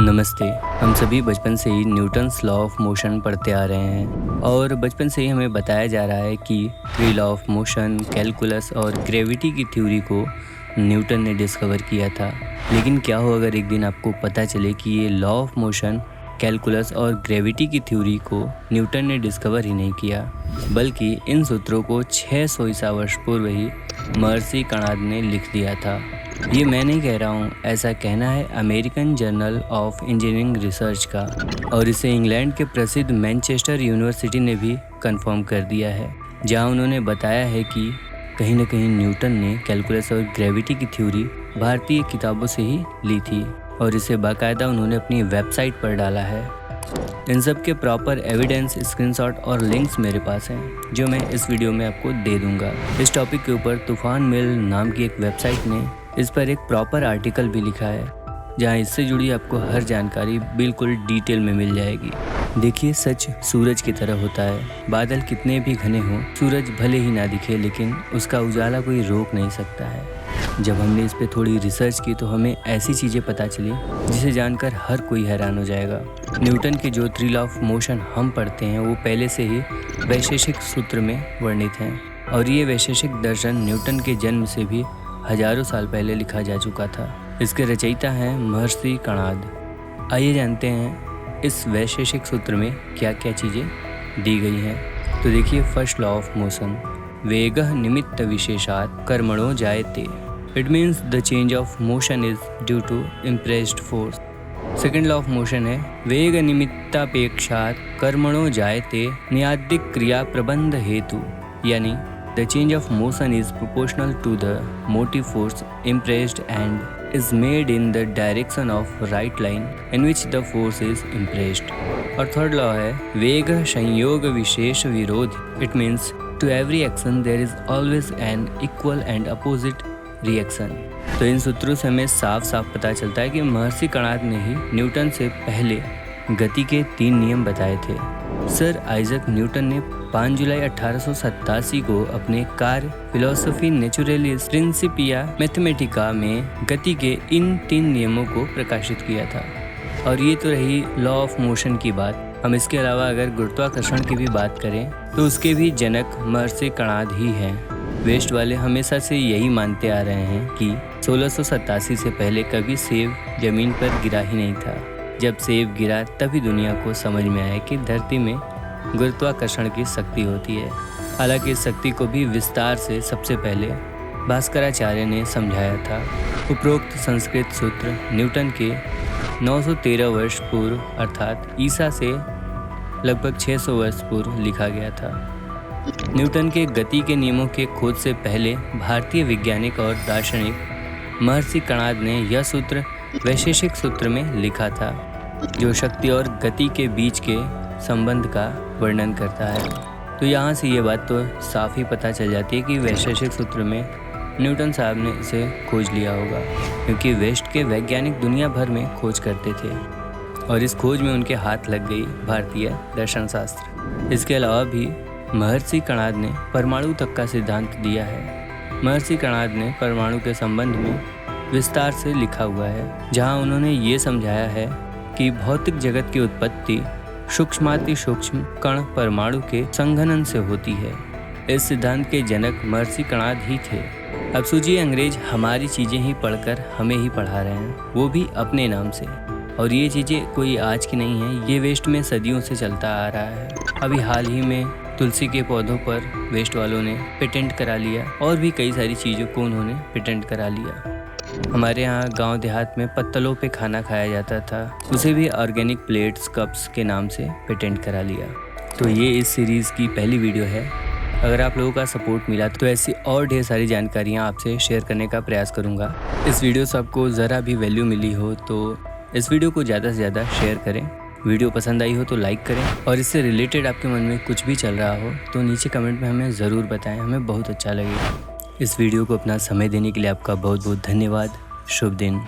नमस्ते। हम सभी बचपन से ही न्यूटन्स लॉ ऑफ मोशन पढ़ते आ रहे हैं और बचपन से ही हमें बताया जा रहा है कि three law of motion, calculus और ग्रेविटी की थ्योरी को न्यूटन ने डिस्कवर किया था। लेकिन क्या हो अगर एक दिन आपको पता चले कि ये लॉ ऑफ मोशन, कैलकुलस और ग्रेविटी की थ्योरी को न्यूटन ने डिस्कवर ही नहीं किया, बल्कि इन सूत्रों को 600 ईसा वर्ष पूर्व ही महर्षि कणाद ने लिख दिया था। ये मैं नहीं कह रहा हूँ, ऐसा कहना है American journal of engineering research का, और इसे इंग्लैंड के प्रसिद्ध मैनचेस्टर यूनिवर्सिटी ने भी कंफर्म कर दिया है, जहाँ उन्होंने बताया है कि कहीं न कहीं न्यूटन ने कैलकुलस और ग्रेविटी की थ्योरी भारतीय किताबों से ही ली थी और इसे बाकायदा उन्होंने अपनी वेबसाइट पर डाला है। इन सब के प्रॉपर एविडेंस, स्क्रीनशॉट और लिंक्स मेरे पास हैं, जो मैं इस वीडियो में आपको दे दूंगा। इस टॉपिक के ऊपर तूफान मिल नाम की एक वेबसाइट ने इस पर एक प्रॉपर आर्टिकल भी लिखा है, जहां इससे जुड़ी आपको हर जानकारी बिल्कुल डिटेल में मिल जाएगी। देखिए, सच सूरज की तरह होता है। बादल कितने भी घने हों, सूरज भले ही ना दिखे, लेकिन उसका उजाला कोई रोक नहीं सकता है। जब हमने इस पे थोड़ी रिसर्च की तो हमें ऐसी चीज़ें पता चली जिसे जानकर हर कोई हैरान हो जाएगा। न्यूटन के जो थ्री लॉ ऑफ मोशन हम पढ़ते हैं वो पहले से ही वैशेषिक सूत्र में वर्णित हैं, और ये वैशेषिक दर्शन न्यूटन के जन्म से भी हजारों साल पहले लिखा जा चुका था। इसके रचयिता हैं महर्षि कणाद। आइए जानते हैं इस वैशेषिक सूत्र में क्या क्या चीज़ें दी गई हैं। तो देखिए, फर्स्ट लॉ ऑफ मोशन, वेगः निमित्त विशेषात् कर्मणो जायते। It means the change of motion is due to impressed force. Second law of motion है वेग निमित्तापेक्षात् कर्मणो जायते न्यादिक क्रिया प्रबंध हेतु, यानी the change of motion is proportional to the motive force impressed and is made in the direction of right line in which the force is impressed. और third law है वेग संयोग विशेष विरोध। It means to every action there is always an equal and opposite reaction. तो इन सूत्रों से हमें साफ साफ पता चलता है कि महर्षि कणाद ने ही न्यूटन से पहले गति के 3 नियम बताए थे। सर आइजक न्यूटन ने 5 जुलाई 1887 को अपने कार्य फिलोसफी नेचुरलिस प्रिंसिपिया मैथमेटिका में गति के इन 3 नियमों को प्रकाशित किया था। और ये तो रही लॉ ऑफ मोशन की बात। हम इसके अलावा अगर गुरुत्वाकर्षण की भी बात करें तो उसके भी जनक महर्षि कणाद ही हैं। वेस्ट वाले हमेशा से यही मानते आ रहे हैं कि 1687 से पहले कभी सेब जमीन पर गिरा ही नहीं था। जब सेब गिरा तभी दुनिया को समझ में आया कि धरती में गुरुत्वाकर्षण की शक्ति होती है। हालांकि इस शक्ति को भी विस्तार से सबसे पहले भास्कराचार्य ने समझाया था। उपरोक्त संस्कृत सूत्र न्यूटन के 913 वर्ष पूर्व अर्थात ईसा से लगभग 600 वर्ष पूर्व लिखा गया था। न्यूटन के गति के नियमों के खोज से पहले भारतीय वैज्ञानिक और दार्शनिक महर्षि कणाद ने यह सूत्र वैशेषिक सूत्र में लिखा था, जो शक्ति और गति के बीच के संबंध का वर्णन करता है। तो यहाँ से ये बात तो साफ ही पता चल जाती है कि वैशेषिक सूत्र में न्यूटन साहब ने इसे खोज लिया होगा, क्योंकि वेस्ट के वैज्ञानिक दुनिया भर में खोज करते थे और इस खोज में उनके हाथ लग गई भारतीय दर्शन शास्त्र। इसके अलावा भी महर्षि कणाद ने परमाणु तक का सिद्धांत दिया है। महर्षि कणाद ने परमाणु के संबंध में विस्तार से लिखा हुआ है, जहां उन्होंने ये समझाया है कि भौतिक जगत की उत्पत्ति सूक्ष्माति सूक्ष्म कण परमाणु के संघनन से होती है। इस सिद्धांत के जनक महर्षि कणाद ही थे। अब सोचिए, अंग्रेज हमारी चीज़ें ही पढ़कर हमें ही पढ़ा रहे हैं, वो भी अपने नाम से। और ये चीज़ें कोई आज की नहीं है, ये वेस्ट में सदियों से चलता आ रहा है। अभी हाल ही में तुलसी के पौधों पर वेस्ट वालों ने पेटेंट करा लिया और भी कई सारी चीज़ों को उन्होंने पेटेंट करा लिया। हमारे यहाँ गांव देहात में पत्तलों पे खाना खाया जाता था, उसे भी ऑर्गेनिक प्लेट्स कप्स के नाम से पेटेंट करा लिया। तो ये इस सीरीज़ की पहली वीडियो है। अगर आप लोगों का सपोर्ट मिला तो ऐसी और ढेर सारी जानकारियाँ आपसे शेयर करने का प्रयास करूँगा। इस वीडियो से आपको ज़रा भी वैल्यू मिली हो तो इस वीडियो को ज़्यादा से ज़्यादा शेयर करें। वीडियो पसंद आई हो तो लाइक करें, और इससे रिलेटेड आपके मन में कुछ भी चल रहा हो तो नीचे कमेंट में हमें ज़रूर बताएं, हमें बहुत अच्छा लगेगा। इस वीडियो को अपना समय देने के लिए आपका बहुत बहुत धन्यवाद। शुभ दिन।